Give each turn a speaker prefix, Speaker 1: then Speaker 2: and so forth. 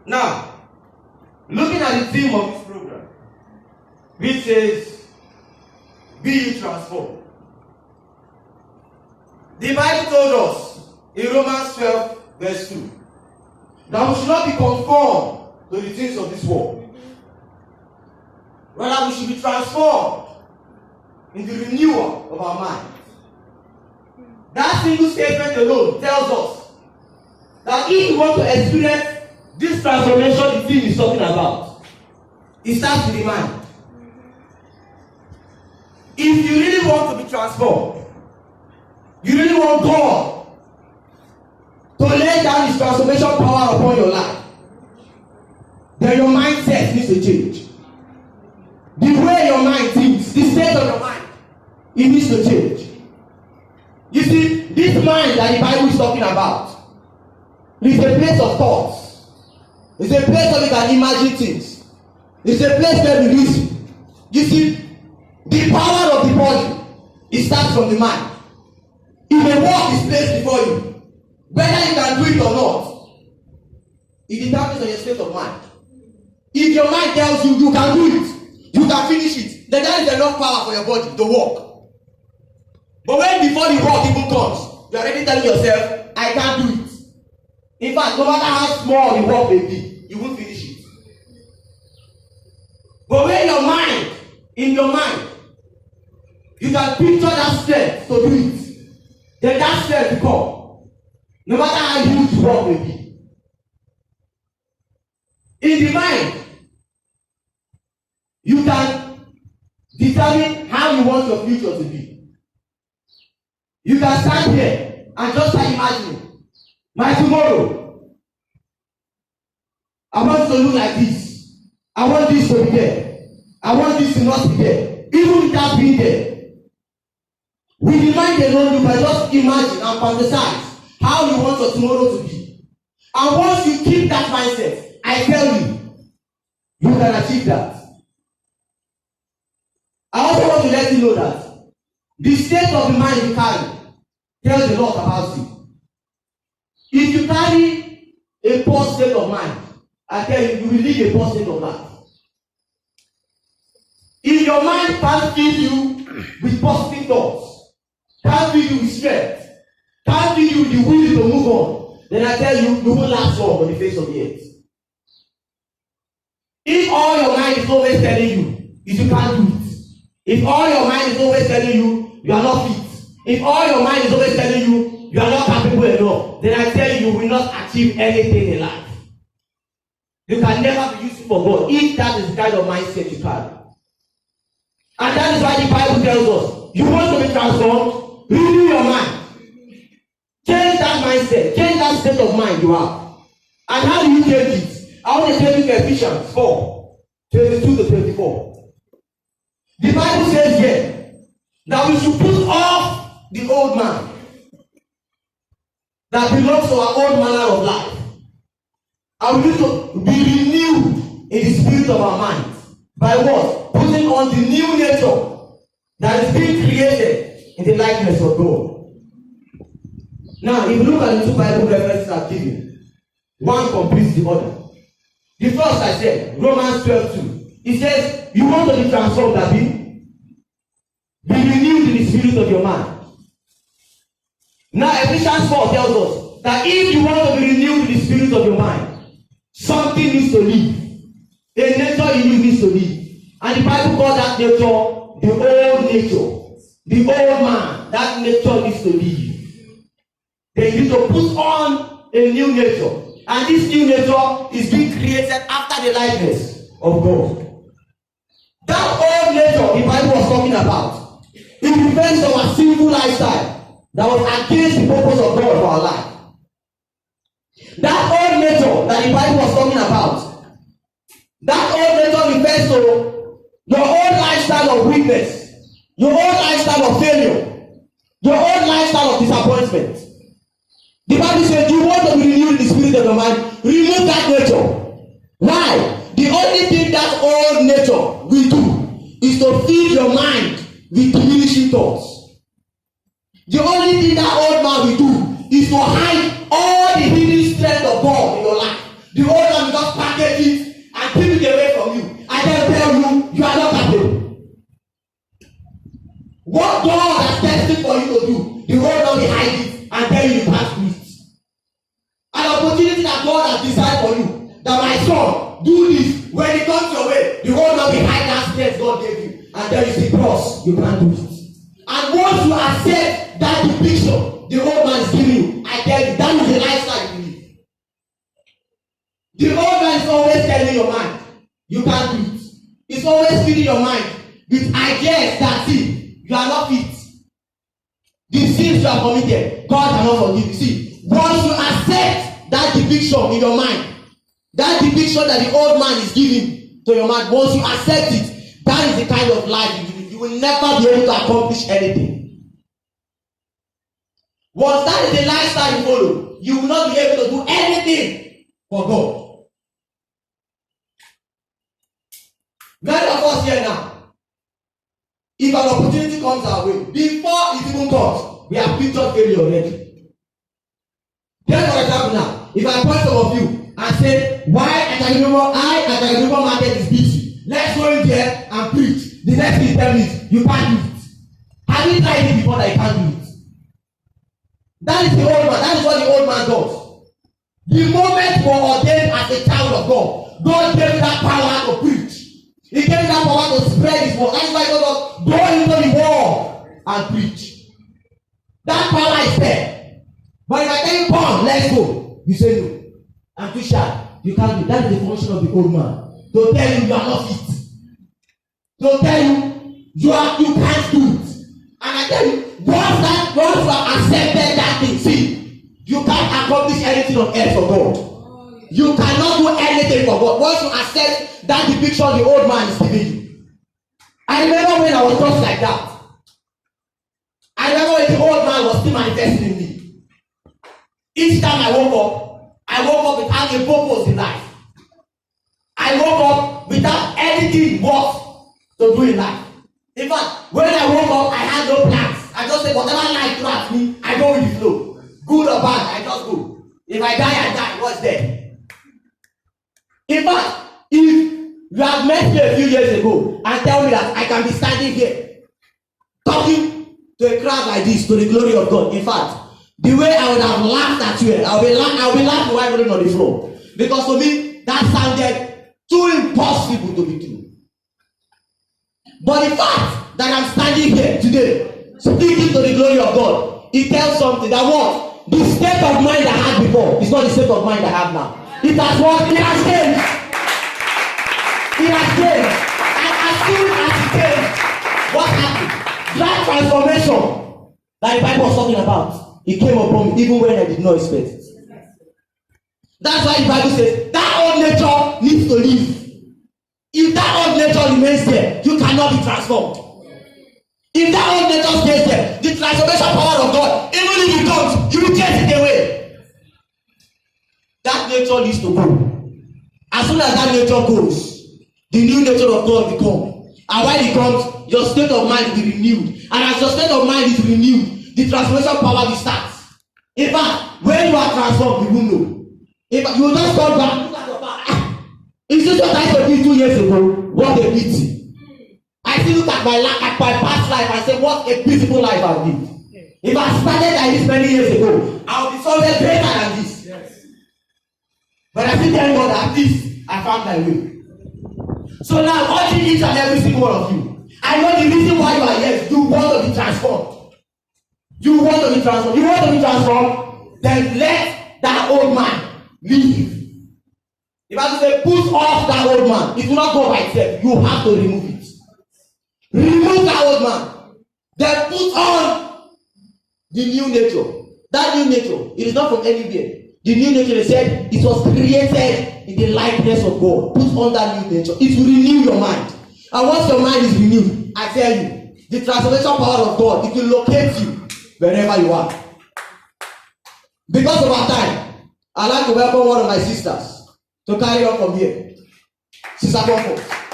Speaker 1: Now, looking at the theme of this program, which says, Be ye transformed. The Bible told us in Romans 12, verse 2, that we should not be conformed to the things of this world. Rather, we should be transformed in the renewal of our mind. That single statement alone tells us that if we want to experience this transformation the theme is talking about, it starts with the mind. If you really want to be transformed, you really want God to lay down His transformation power upon your life, then your mindset needs to change. The way your mind thinks, the state of your mind, it needs to change. You see, this mind that the Bible is talking about is a place of thoughts. It's a place where we can imagine things. It's a place where we reason. You see, the power of the body, it starts from the mind. If a work is placed before you, whether you can do it or not, it determines on your state of mind. If your mind tells you you can do it, you can finish it, then there is enough power for your body to work. But when before the work even comes, you are already telling yourself, I can't do it. In fact, no matter how small the work may be, you won't finish it. But when your mind, in your mind, you can picture that strength to do it, then that strength will come. No matter how huge the work may be. In the mind, you can determine how you want your future to be. You can stand here and just start imagining, my tomorrow, I want to look like this. I want this to be there. I want this to not be there. Even without being there. With the mind alone, you can just imagine and fantasize how you want your tomorrow to be. And once you keep that mindset, I tell you, you can achieve that. I also want to let you know that the state of the mind you carry tells a lot about you. If you carry a poor state of mind, I tell you, you will live a poor state of life. If your mind can't fill you with positive thoughts, can't fill you with strength, can't fill you with the will to move on, then I tell you, you won't last long on the face of the earth. If all your mind is always telling you, is you can't do it. If all your mind is always telling you, you are not fit. If all your mind is always telling you, you are not capable enough, then I tell you, you will not achieve anything in life. You can never be useful for God if that is the kind of mindset you carry. And that is why the Bible tells us, you want to be transformed, renew your mind. Change that mindset, change that state of mind you have. And how do you change it? I want to take you to Ephesians 4, 22 to 24. The Bible says here that we should put off the old man that belongs to our old manner of life. And we need to be renewed in the spirit of our mind. By what? Putting on the new nature that is being created in the likeness of God. Now, if you look at the two Bible references I've given, one completes the other. The first I said, Romans 12:2. It says, you want to be transformed, Abi? Be renewed in the spirit of your mind. Now, Ephesians 4 tells us that if you want to be renewed in the spirit of your mind, something needs to leave. A nature in you needs to leave. And the Bible calls that nature the old nature. The old man, that nature needs to leave. Then you need to put on a new nature. And this new nature is being created after the likeness of God. That old nature the Bible was talking about, it refers to our sinful lifestyle that was against the purpose of God for our life. That old nature that the Bible was talking about, that old nature refers to your old lifestyle of weakness, your old lifestyle of failure, your old lifestyle of disappointment. The Bible says you want to be renewed in the spirit of your mind, remove that nature. Why? The only thing that old nature will do is to feed your mind with diminishing thoughts. The only thing that old man will do is to hide all the hidden strength of God in your life. The old man will just that God has designed for you, that my son, do this. When it comes your way, the old man behind that strength God gave you, and then you see cross, you can't do it. And once you accept that depiction the old man is giving you, I tell you, that is the lifestyle you live. The old man is always telling your mind, you can't do it. It's always feeding your mind with ideas that see, you are not fit. The sins you have committed, God cannot forgive you. See, once you accept that depiction in your mind, that depiction that the old man is giving to your mind, once you accept it, that is the kind of life you live. You will never be able to accomplish anything. Once that is the lifestyle you follow, you will not be able to do anything for God. Many of us here now, if an opportunity comes our way, before it even comes, we have pictured failure already. Take for example now, if I point some of you and say, why Badagry market is busy, let's go in there and preach. The next thing tell me, you can't do it. Have you tried it before that you can't do it? That is the old man. That is what the old man does. The moment you are ordained as a child of God, God gave you that power to preach. He gave you that power to spread his word. That is why God goes, go into the world and preach. That power is there. But if I tell you, come, let's go, you say no. I'm too shy. You can't do. That is the function of the old man. To tell you you are not fit. To tell you you can't do it. And I tell you, once you have accepted that thing, see, you can't accomplish anything on earth for God. You cannot do anything for God. Once you accept that depiction the old man is giving you. I remember when I was just like that. I remember when the old man was still manifesting in me. Each time I woke up without a purpose in life. I woke up without anything worth to do in life. In fact, when I woke up, I had no plans. I just said, whatever life throws me, I go with the flow. Good or bad, I just go. If I die, I die. What's there? In fact, if you have met me a few years ago and tell me that I can be standing here talking to a crowd like this to the glory of God, in fact, the way I would have laughed at you, I'll be laughing while rolling on the floor. Because to me, that sounded too impossible to be true. But the fact that I'm standing here today, speaking to the glory of God, it tells something that what? The state of mind I had before is not the state of mind I have now. It has what? It has changed. It has changed. And as soon as it changed, what happened? That transformation that the Bible was talking about, it came upon me even when I did not expect it. That's why the Bible says that old nature needs to live. If that old nature remains there, you cannot be transformed. If that old nature stays there, the transformation power of God, even if it comes, you will get it away. That nature needs to go. As soon as that nature goes, the new nature of God will come. And when it comes, your state of mind will be renewed. And as your state of mind is renewed, the transformation power will start. In fact, when you are transformed, you will know. If you will just come back, look at your back. Is this what I told you 2 years ago? What a pity. I still look at my past life and say, what a beautiful life I've lived. If I started like this many years ago, I would be somewhere greater than this. Yes. But I still thank God that at least I found my way. So now, watching each and every single one of you, I know the reason why you are here. You want to be transformed. You want to be transformed. You want to be transformed? Then let that old man leave. The Bible says, put off that old man. It will not go by itself. You have to remove it. Remove that old man. Then put on the new nature. That new nature, it is not from anywhere. The new nature, they said, it was created in the likeness of God. Put on that new nature. It will renew your mind. And once your mind is renewed, I tell you, the transformation power of God, it will locate you wherever you are. Because of our time, I'd like to welcome one of my sisters to carry on from here. Sister Comfort.